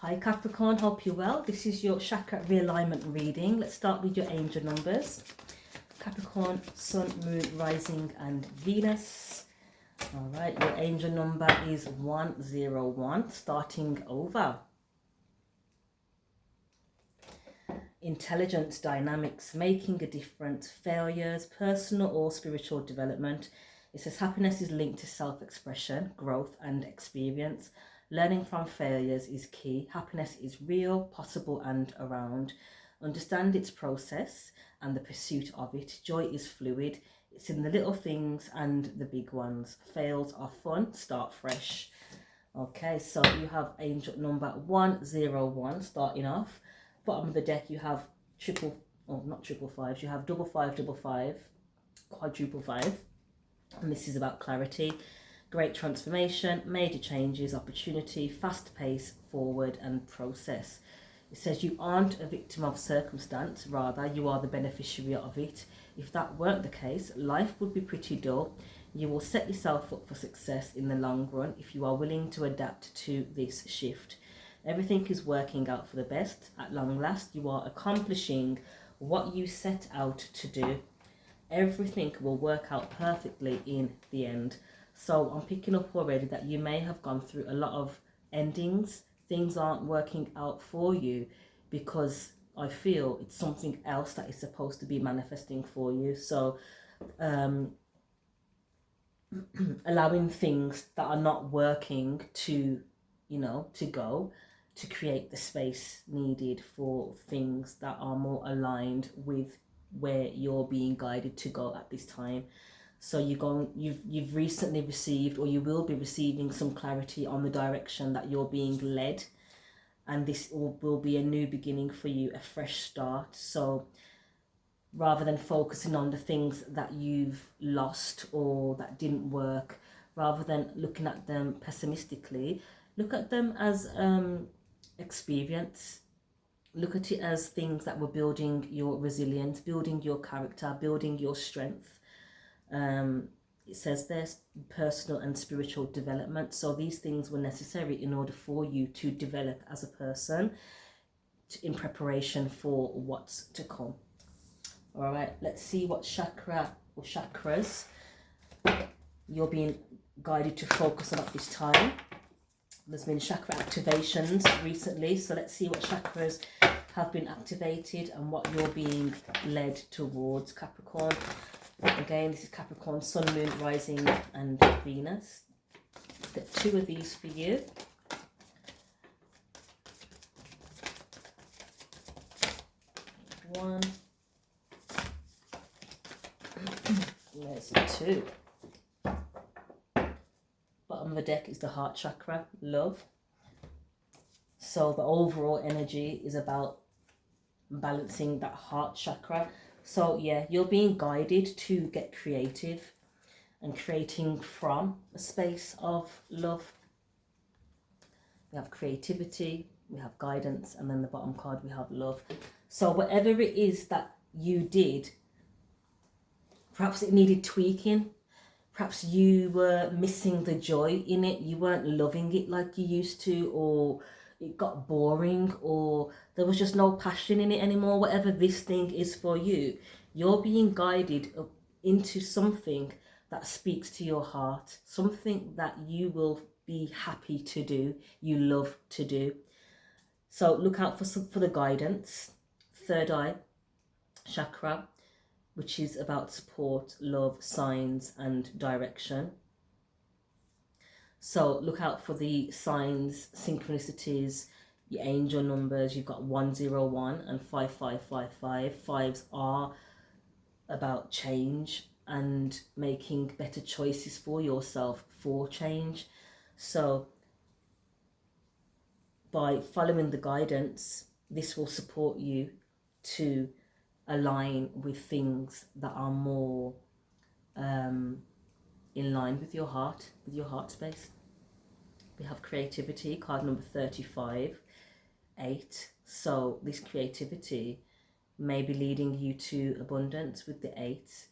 Hi Capricorn, hope you're well. This is your chakra realignment reading. Let's start with your angel numbers. Capricorn, Sun, Moon, Rising and Venus. All right, your angel number is 101, starting over. Intelligence, dynamics, making a difference, failures, personal or spiritual development. It says happiness is linked to self-expression, growth and experience. Learning from failures is key. Happiness is real, possible and around. Understand its process and the pursuit of it. Joy is fluid. It's in the little things and the big ones. Fails are fun. Start fresh. Okay, so you have angel number 101 starting off. Bottom of the deck you have not triple fives. You have double five, double five, quadruple five. And this is about clarity. Great transformation, major changes, opportunity, fast pace, forward and process. It says you aren't a victim of circumstance, rather you are the beneficiary of it. If that weren't the case, life would be pretty dull. You will set yourself up for success in the long run if you are willing to adapt to this shift. Everything is working out for the best. At long last, you are accomplishing what you set out to do. Everything will work out perfectly in the end. So I'm picking up already that you may have gone through a lot of endings. Things aren't working out for you because I feel it's something else that is supposed to be manifesting for you. So allowing things that are not working to, to go, to create the space needed for things that are more aligned with where you're being guided to go at this time. So you've recently received, or you will be receiving, some clarity on the direction that you're being led, and this will be a new beginning for you, a fresh start. So rather than focusing on the things that you've lost or that didn't work, rather than looking at them pessimistically, look at them as experience. Look at it as things that were building your resilience, building your character, building your strength. It says there's personal and spiritual development. So these things were necessary in order for you to develop as a person in preparation for what's to come. All right, let's see what chakra or chakras you're being guided to focus on at this time. There's been chakra activations recently, so let's see what chakras have been activated and what you're being led towards, Capricorn. Again, this is Capricorn, Sun, Moon, Rising and Venus. Get two of these for you. One. There's two. Bottom of the deck is the heart chakra, love. So the overall energy is about balancing that heart chakra. So yeah, you're being guided to get creative and creating from a space of love. We have creativity, we have guidance, and then the bottom card we have love. So whatever it is that you did, perhaps it needed tweaking. Perhaps you were missing the joy in it. You weren't loving it like you used to, or it got boring, or there was just no passion in it anymore. Whatever this thing is for you, you're being guided into something that speaks to your heart, something that you will be happy to do, you love to do. So look out for the guidance. Third eye chakra, which is about support, love, signs and direction. So look out for the signs, synchronicities, your angel numbers. You've got 101 and 5555. Fives are about change and making better choices for yourself for change. So by following the guidance, this will support you to align with things that are more in line with your heart space. We have creativity, card number 35, 8. So this creativity may be leading you to abundance with the 8.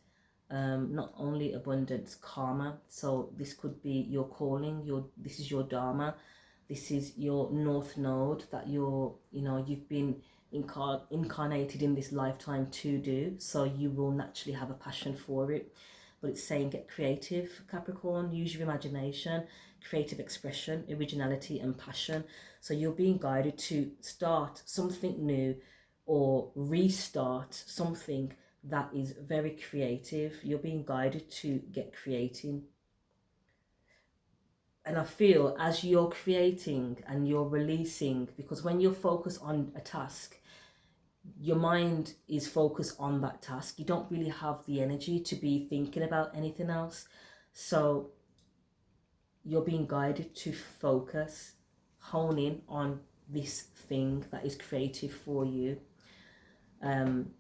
Not only abundance, karma. So this could be your calling, this is your dharma. This is your north node that you've been incarnated in this lifetime to do, so you will naturally have a passion for it. But it's saying get creative, Capricorn. Use your imagination, creative expression, originality and passion. So you're being guided to start something new or restart something that is very creative. You're being guided to get creating. And I feel as you're creating and you're releasing, because when you're focused on a task, your mind is focused on that task. You don't really have the energy to be thinking about anything else. So you're being guided to focus, hone in on this thing that is creative for you. And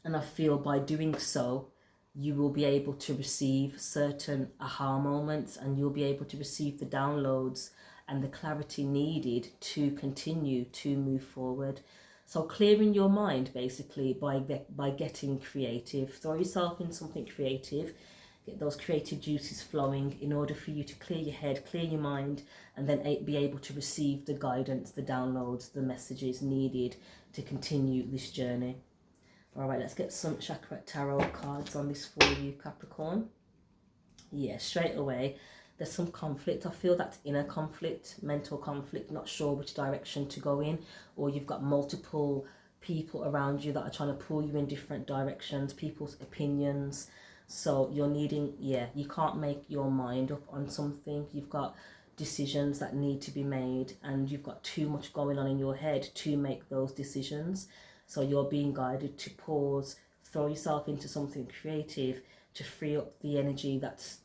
I feel by doing so, you will be able to receive certain aha moments, and you'll be able to receive the downloads and the clarity needed to continue to move forward. So clearing your mind basically by getting creative. Throw yourself in something creative, get those creative juices flowing in order for you to clear your head, clear your mind, and then be able to receive the guidance, the downloads, the messages needed to continue this journey. All right, let's get some chakra tarot cards on this for you, Capricorn. Yeah, straight away, there's some conflict. I feel that's inner conflict, mental conflict, not sure which direction to go in, or you've got multiple people around you that are trying to pull you in different directions, people's opinions. So you're needing, you can't make your mind up on something. You've got decisions that need to be made, and you've got too much going on in your head to make those decisions. So you're being guided to pause, throw yourself into something creative to free up the energy that's,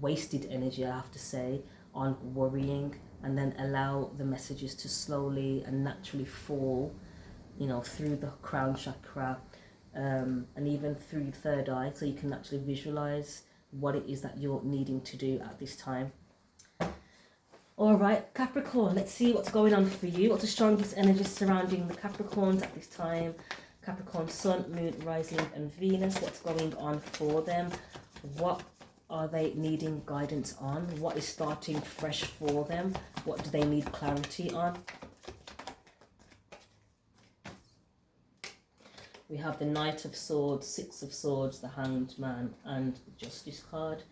wasted energy, I have to say, on worrying, and then allow the messages to slowly and naturally fall, through the crown chakra, and even through the third eye, so you can actually visualize what it is that you're needing to do at this time. All right, Capricorn, let's see what's going on for you. What's the strongest energy surrounding the Capricorns at this time? Capricorn, Sun, Moon, Rising and Venus. What's going on for them? What are they needing guidance on? What is starting fresh for them? What do they need clarity on? We have the Knight of Swords, Six of Swords, the Hanged Man and the Justice card.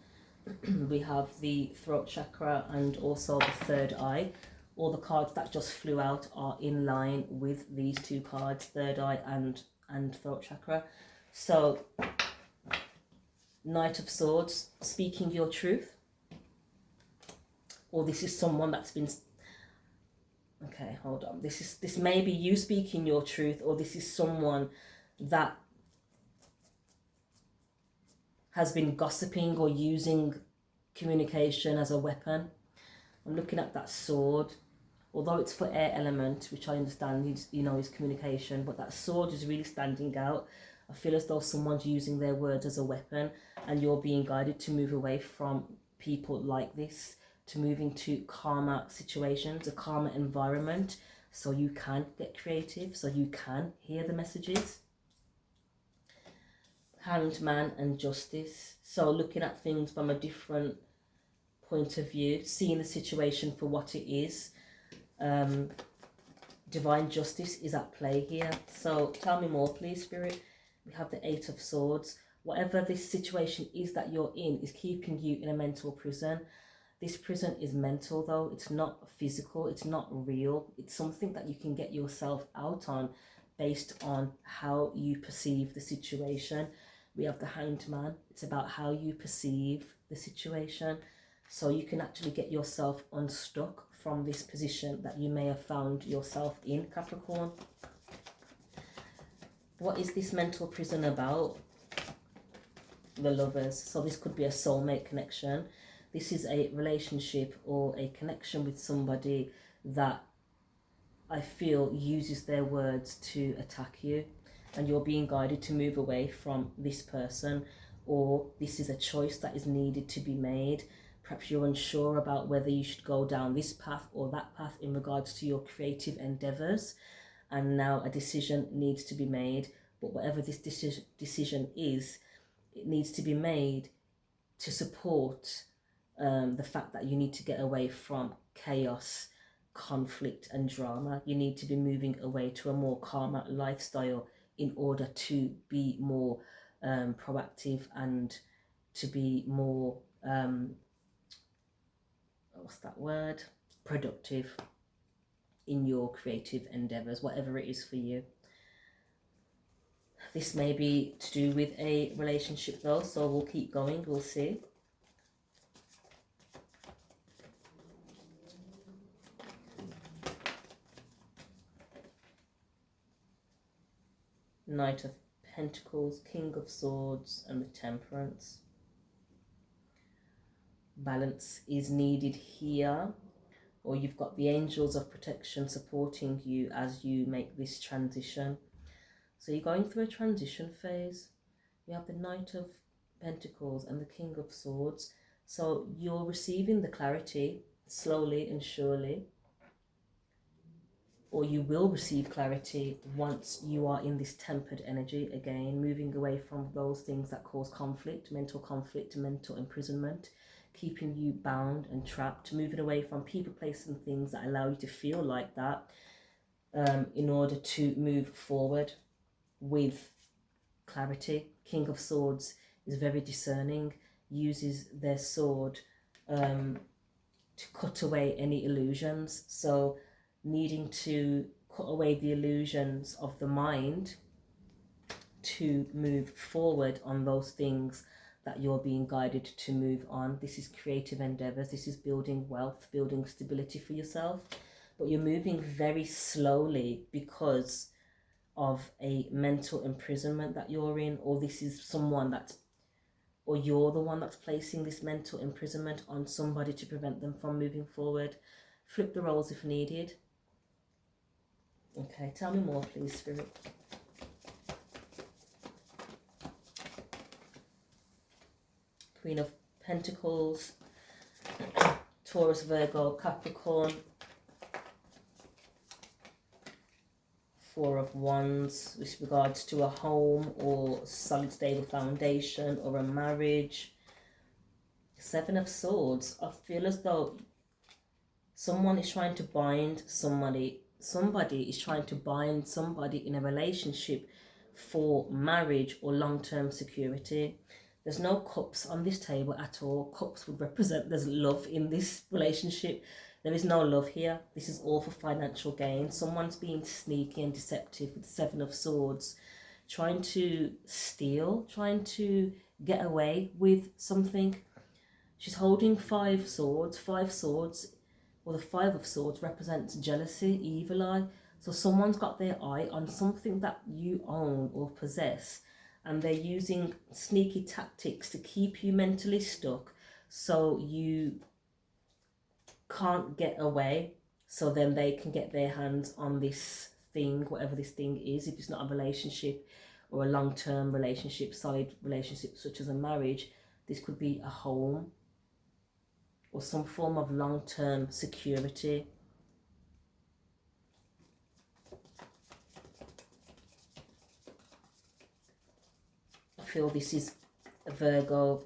We have the throat chakra and also the third eye. All the cards that just flew out are in line with these two cards, third eye and throat chakra. So, Knight of Swords, speaking your truth. Or this is someone that's been... Okay, hold on. This may be you speaking your truth, or this is someone that has been gossiping or using communication as a weapon. I'm looking at that sword. Although it's for air element, which I understand is communication, but that sword is really standing out. I feel as though someone's using their words as a weapon, and you're being guided to move away from people like this, to move into calmer situations, a calmer environment, so you can get creative, so you can hear the messages. Hanged Man and Justice. So looking at things from a different point of view, seeing the situation for what it is. Divine justice is at play here. So tell me more, please, Spirit. We have the Eight of Swords. Whatever this situation is that you're in is keeping you in a mental prison. This prison is mental, though. It's not physical. It's not real. It's something that you can get yourself out on based on how you perceive the situation. We have the Hanged Man. It's about how you perceive the situation. So you can actually get yourself unstuck from this position that you may have found yourself in, Capricorn. What is this mental prison about? The Lovers. So this could be a soulmate connection. This is a relationship or a connection with somebody that I feel uses their words to attack you, and you're being guided to move away from this person, or this is a choice that is needed to be made. Perhaps you're unsure about whether you should go down this path or that path in regards to your creative endeavors, and now a decision needs to be made. But whatever this decision is, it needs to be made to support the fact that you need to get away from chaos, conflict and drama. You need to be moving away to a more calmer lifestyle in order to be more proactive and to be more what's that word, productive in your creative endeavors, whatever it is for you. This may be to do with a relationship though, so we'll keep going, we'll see. Knight of Pentacles, King of Swords and the Temperance. Balance is needed here, or you've got the angels of protection supporting you as you make this transition. So you're going through a transition phase. You have the Knight of Pentacles and the King of Swords. So you're receiving the clarity slowly and surely, or you will receive clarity once you are in this tempered energy again, moving away from those things that cause conflict, mental imprisonment, keeping you bound and trapped, moving away from people, places and things that allow you to feel like that, in order to move forward with clarity. King of Swords is very discerning, uses their sword to cut away any illusions. So needing to cut away the illusions of the mind to move forward on those things that you're being guided to move on. This is creative endeavors. This is building wealth, building stability for yourself. But you're moving very slowly because of a mental imprisonment that you're in, or this is someone that's, or you're the one that's placing this mental imprisonment on somebody to prevent them from moving forward. Flip the roles if needed. Okay, tell me more, please, Spirit. Queen of Pentacles, Taurus, Virgo, Capricorn. Four of Wands, with regards to a home or solid, stable foundation or a marriage. Seven of Swords. I feel as though someone is trying to bind somebody. Somebody is trying to bind somebody in a relationship for marriage or long-term security. There's no cups on this table at all. Cups would represent there's love in this relationship. There is no love here. This is all for financial gain. Someone's being sneaky and deceptive with the Seven of Swords, trying to steal, trying to get away with something. She's holding five swords. Five swords, or the Five of Swords, represents jealousy, evil eye. So someone's got their eye on something that you own or possess, and they're using sneaky tactics to keep you mentally stuck so you can't get away, so then they can get their hands on this thing, whatever this thing is. If it's not a relationship or a long-term relationship, solid relationship such as a marriage, this could be a home or some form of long-term security. I feel this is a Virgo.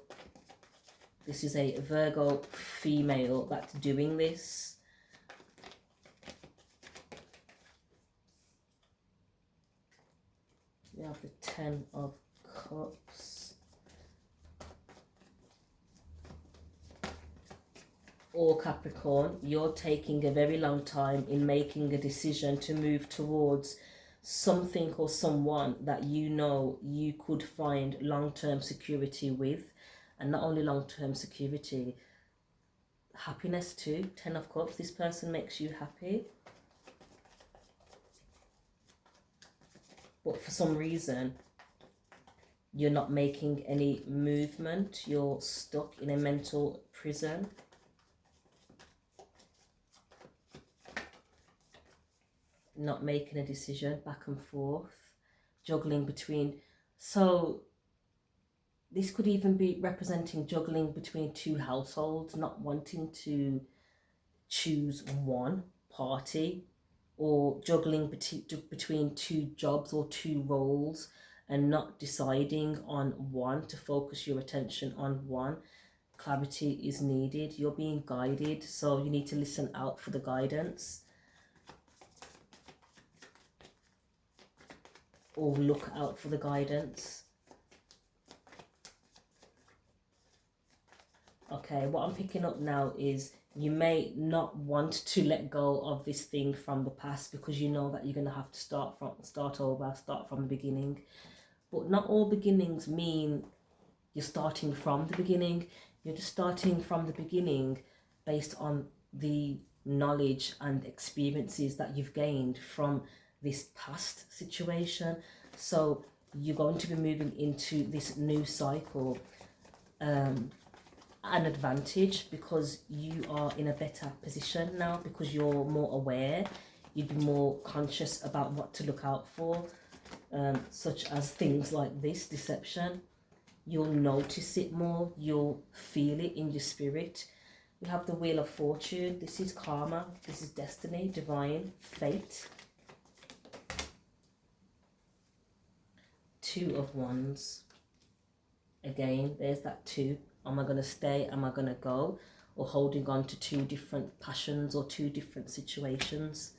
This is a Virgo female that's doing this. We have the Ten of Cups. Or Capricorn, you're taking a very long time in making a decision to move towards something or someone that you know you could find long-term security with. And not only long-term security, happiness too. Ten of Cups, this person makes you happy. But for some reason, you're not making any movement. You're stuck in a mental prison. Not making a decision, back and forth, juggling between. So this could even be representing juggling between two households, not wanting to choose one party, or juggling between two jobs or two roles and not deciding on one, to focus your attention on one. clarity is needed. You're being guided, so you need to listen out for the guidance, or look out for the guidance. Okay, what I'm picking up now is you may not want to let go of this thing from the past, because you know that you're going to have to start from the beginning. But not all beginnings mean you're starting from the beginning. You're just starting from the beginning based on the knowledge and experiences that you've gained from this past situation. So you're going to be moving into this new cycle an advantage, because you are in a better position now, because you're more aware. You'd be more conscious about what to look out for, such as things like this deception. You'll notice it more, you'll feel it in your spirit. We have the Wheel of Fortune. This is karma, this is destiny, divine, fate. Two of Wands. Again, there's that two. Am I going to stay? Am I going to go? Or holding on to two different passions or two different situations.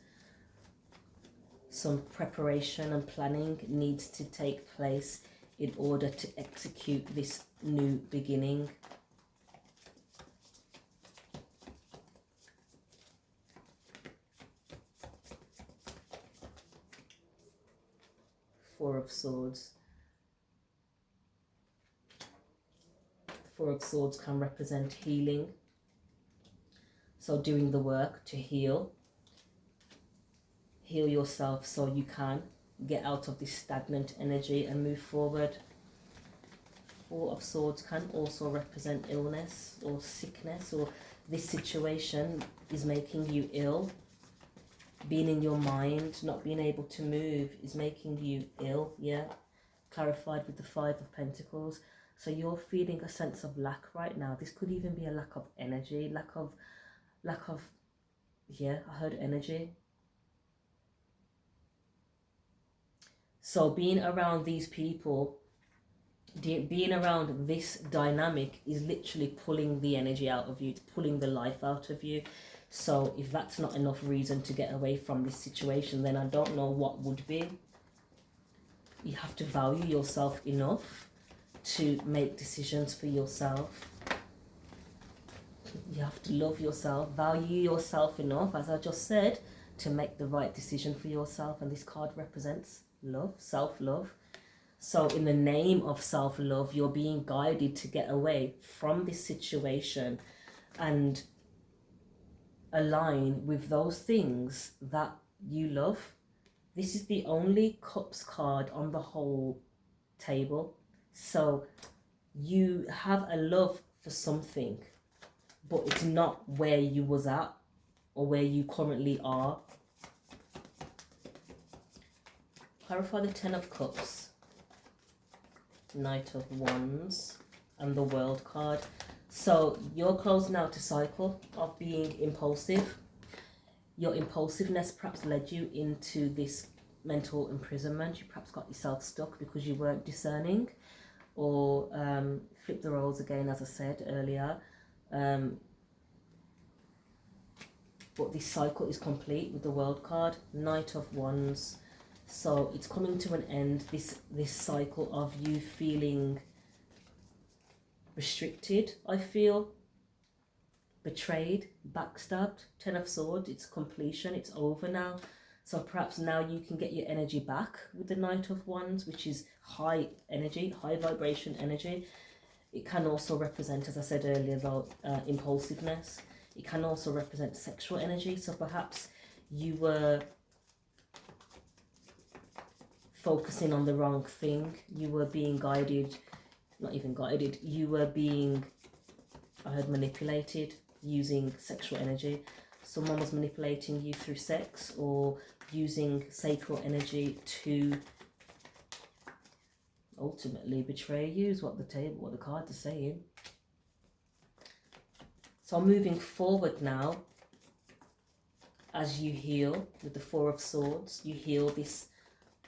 Some preparation and planning needs to take place in order to execute this new beginning. Four of Swords. Four of Swords can represent healing. So doing the work to heal yourself, so you can get out of this stagnant energy and move forward. Four of Swords can also represent illness or sickness, or this situation is making you ill. Being in your mind, not being able to move is making you ill, yeah. Clarified with the Five of Pentacles. So you're feeling a sense of lack right now. This could even be a lack of energy, lack of, yeah, I heard energy. So being around these people, being around this dynamic is literally pulling the energy out of you. It's pulling the life out of you. So if that's not enough reason to get away from this situation, then I don't know what would be. You have to value yourself enough to make decisions for yourself. You have to love yourself, value yourself enough, as I just said, to make the right decision for yourself. And this card represents love, self-love. So in the name of self-love, you're being guided to get away from this situation and align with those things that you love. This is the only Cups card on the whole table. So you have a love for something, but it's not where you was at or where you currently are. Clarify the Ten of Cups, Knight of Wands, and the World card. So you're closing out a cycle of being impulsive. Your impulsiveness perhaps led you into this mental imprisonment. You perhaps got yourself stuck because you weren't discerning, or flip the roles again, as I said earlier. But this cycle is complete with the World card, Knight of Wands. So it's coming to an end, this cycle of you feeling restricted, I feel, betrayed, backstabbed. Ten of Swords, it's completion, it's over now. So perhaps now you can get your energy back with the Knight of Wands, which is high energy, high vibration energy. It can also represent, as I said earlier, though, impulsiveness. It can also represent sexual energy. So perhaps you were focusing on the wrong thing. You were being guided, not even guided, you were being, I heard, manipulated using sexual energy. Someone was manipulating you through sex, or using sacral energy to ultimately betray you, is what the cards are saying. So moving forward now, as you heal with the Four of Swords, you heal this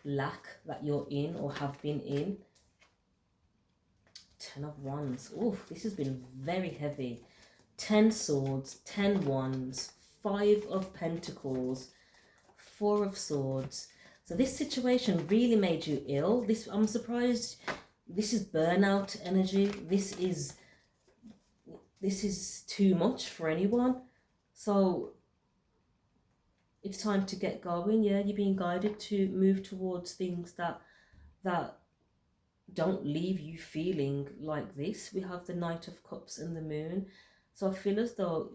lack that you're in or have been in. 10 of Wands. Oh, this has been very heavy. 10 Swords, 10 Wands, 5 of Pentacles, 4 of Swords. So this situation really made you ill. I'm surprised. This is burnout energy. This is too much for anyone. So it's time to get going. Yeah, you're being guided to move towards things that don't leave you feeling like this. We have the Knight of Cups and the Moon. So I feel as though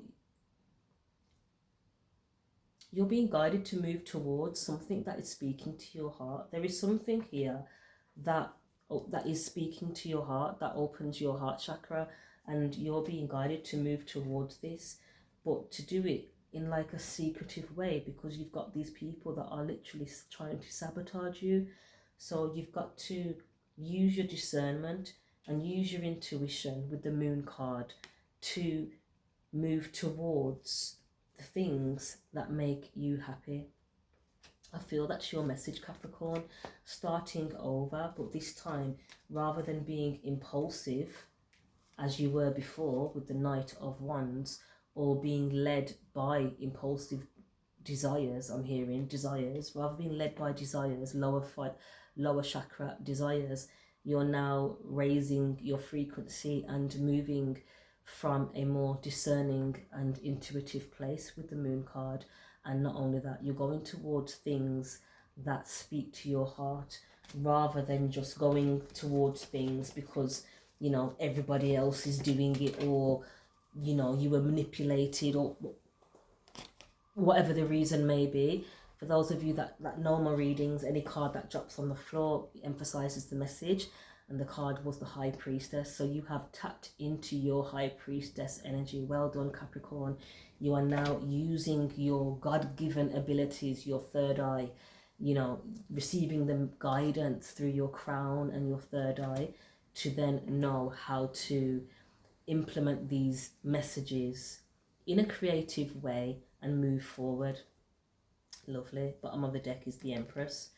you're being guided to move towards something that is speaking to your heart. There is something here that is speaking to your heart, that opens your heart chakra, and you're being guided to move towards this, but to do it in like a secretive way, because you've got these people that are literally trying to sabotage you. So you've got to use your discernment and use your intuition with the Moon card to move towards the things that make you happy. I feel that's your message, Capricorn. Starting over, but this time, rather than being impulsive as you were before with the Knight of Wands, or being led by impulsive desires, I'm hearing desires, rather than being led by desires, lower chakra desires, you're now raising your frequency and moving from a more discerning and intuitive place with the Moon card. And not only that, you're going towards things that speak to your heart, rather than just going towards things because, you know, everybody else is doing it, or, you know, you were manipulated, or whatever the reason may be. For those of you that know my readings, any card that drops on the floor emphasizes the message, and the card was the High Priestess. So you have tapped into your High Priestess energy. Well done, Capricorn. You are now using your God-given abilities, your third eye, you know, receiving the guidance through your crown and your third eye to then know how to implement these messages in a creative way and move forward. Lovely. Bottom of the deck is the Empress,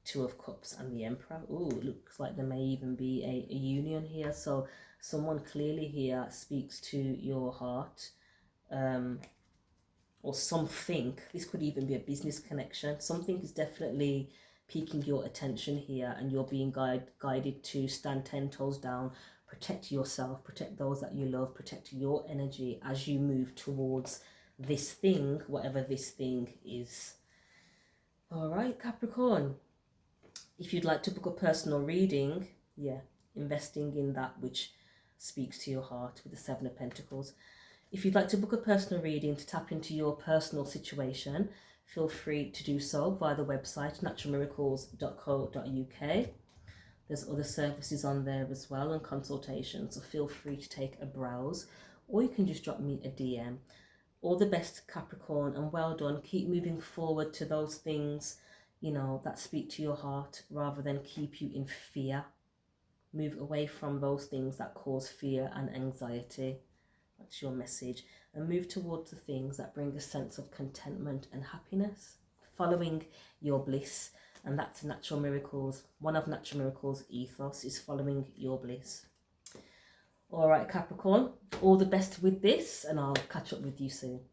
Two of Cups and the Emperor. Ooh, it looks like there may even be a union here. So someone clearly here speaks to your heart, or something. This could even be a business connection. Something is definitely piquing your attention here, and you're being guided to stand 10 toes down, protect yourself, protect those that you love, protect your energy as you move towards this thing, whatever this thing is. All right, Capricorn. If you'd like to book a personal reading, yeah, investing in that which speaks to your heart with the Seven of Pentacles. If you'd like to book a personal reading to tap into your personal situation, feel free to do so via the website naturalmiracles.co.uk. There's other services on there as well, and consultations, so feel free to take a browse, or you can just drop me a DM. All the best, Capricorn, and well done. Keep moving forward to those things, you know, that speak to your heart, rather than keep you in fear. Move away from those things that cause fear and anxiety. That's your message. And move towards the things that bring a sense of contentment and happiness, following your bliss. And that's Natural Miracles. One of Natural Miracles' ethos is following your bliss. All right, Capricorn, all the best with this, and I'll catch up with you soon.